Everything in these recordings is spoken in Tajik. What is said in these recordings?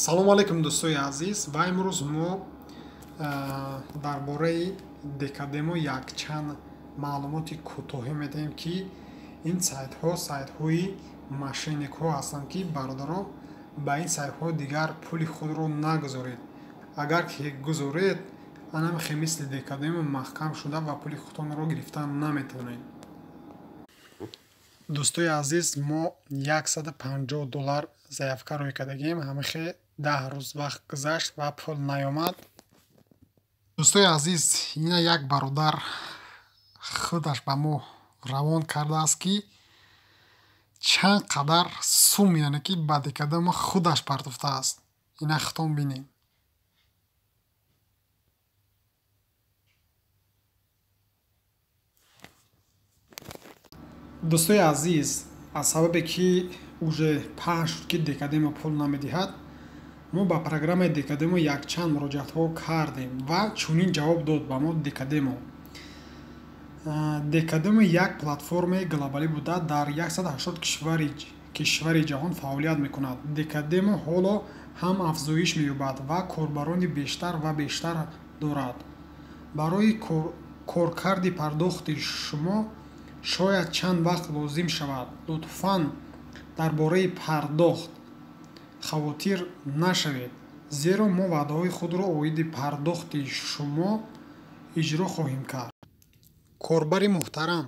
салому алайкум дӯстои азиз ва имрӯз мо дар бораи декадемо якчанд маълумоти кӯтоҳӣ медиҳем ки ин сайтҳои мошенникҳо ҳастанд ки бародаро ба ин сайтҳо дигар пули худро нагузоред. Агар ки гузоред анамихе мисли декадемо маҳкам шуда ва пули худтонро гирифта наметавонед. дӯстои азиз мо $150 заявка рӯй кардагем. ҳамихе 10 рӯз вақт гузашт ва пул наёмад. дӯстои азиз ина як бародар худаш ба мо равон кардааст ки чанд қадар сум яъне ки ба декадемо худаш партофтааст. ина хитон бинем. дӯстои азиз аз сабабе ки уже паҳн шуд ки декадемо пул намедиҳад, мо ба программаи декадемо якчанд муроҷиатҳо кардем ва чунин ҷавоб дод ба мо декадемо. Декадемо як платформаи глобалӣ буда дар 180 кишвари ҷаҳон фаъолият мекунад. Декадемо ҳоло ҳам афзоиш меёбад ва корбарони бештар ва бештар дорад. Барои коркарди пардохти шумо шояд чанд вақт лозим шавад. Лутфан дар бораи пардохт хавотир нашавед, зеро мо ваъдаҳои худро оиди пардохти шумо иҷро хоҳем кард. корбари муҳтарам,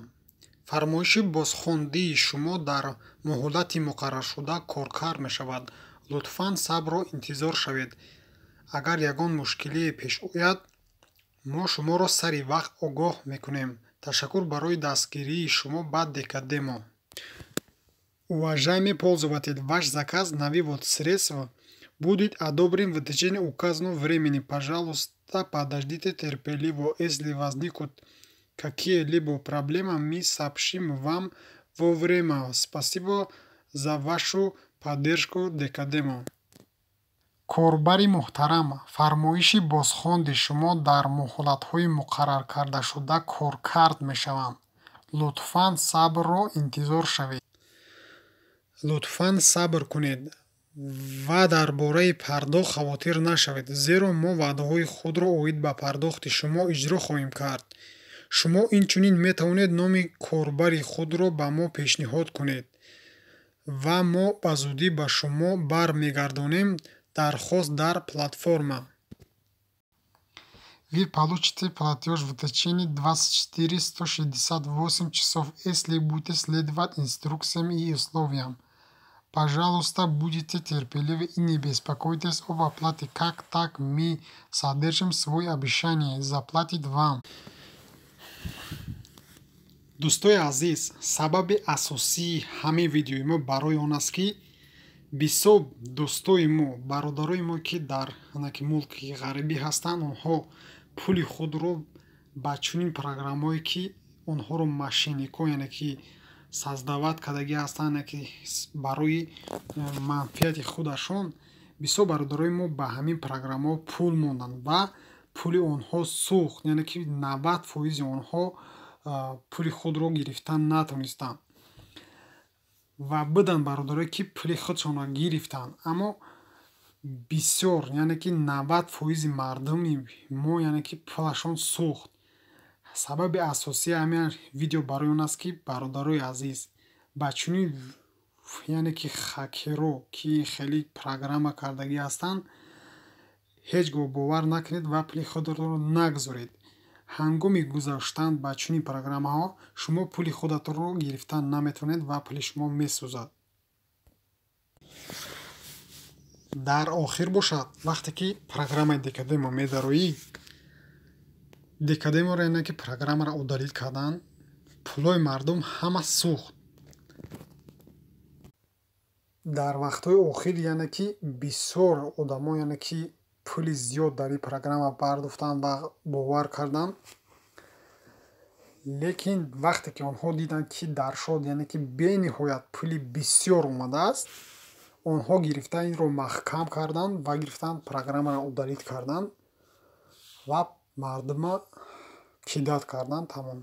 фармоиши бозхондии шумо дар муҳлати муқарраршуда коркар мешавад. лутфан сабру интизор шавед. Агар ягон мушкилие пеш ояд, мо шуморо сари вақт огоҳ мекунем. Ташаккур барои дастгирии шумо ба декадемо. Уважаемые пользователи, ваш заказ на вывод средств будет одобрен в течение указанного времени. Пожалуйста, подождите терпеливо. Если возникнут какие-либо проблемы, мы сообщим вам вовремя. Спасибо за вашу поддержку, декадемо. корбари муҳтарам, фармоиши бозхонди шумо дар муҳлатҳои муқарраркардашуда коркард мешаванд. Лутфан сабру интизор шавед. лутфан сабр кунед ва дар бораи пардохт хавотир нашавед, зеро мо ваъдаҳои худро оид ба пардохти шумо иҷро хоҳем кард. шумо инчунин метавонед номи корбари худро ба мо пешниҳод кунед ва мо ба зудӣ ба шумо бармегардонем. Дархост дар платформа. Вы получите платеж в течение 24-168 часов, если будете следовать инструкциям и условиям. Пожалуйста, будьте терпеливы и не беспокойтесь об оплате. Как так мы содержим свое обещание заплатить вам. дӯстои азиз, сабаби асосии ҳамаи видеои мо барои он аст ки бисёр дӯстои мо, бародарои мо ки дар мулки ғарибӣ ҳастанд, онҳо пули худро ба чунин программое ки онҳоро мошенникҳо яъне ки саздават кардагӣ ҳастанд, ки барои манфиати худашон, бисёр бародарои мо ба ҳамин программаҳо пул монданд ва пули онҳо сӯхт, яъне ки 90% онҳо пули худро гирифта натавонистанд ва будан бародарое ки пули худшонро гирифтанд, аммо бисёр яъне ки 90% мардуми мо яъне ки пулашон сӯхт. Сабаби асосии ҳамин видео барои он аст ки бародарои азиз ба чунин яъне ки хакерҳо ки хеле программа кардагӣ ҳастанд, ҳеҷ гоҳ бовар накунед ва пули худро нагузоред. ҳангоми гузоштан ба чунин программаҳо шумо пули худатонро гирифта наметавонед ва пули шумо месӯзад. дар охир бошад, вақте ки программаи декадемо медароӣ, декадеморо яъне ки программаро удалил кардан, пулои мардум ҳама сӯхт. дар вақтҳои охир яъне ки бисёр одамо яъне ки пули зиёд дар ин программа пардохтанд ва бовар карданд, лекин вақте ки онҳо диданд ки дар шод яъне ки бениҳоят пули бисёр омадааст, онҳо гирифта инро маҳкам карданд ва гирифтанд программаро удалил карданд ва мардума кидат карданд. Тамом.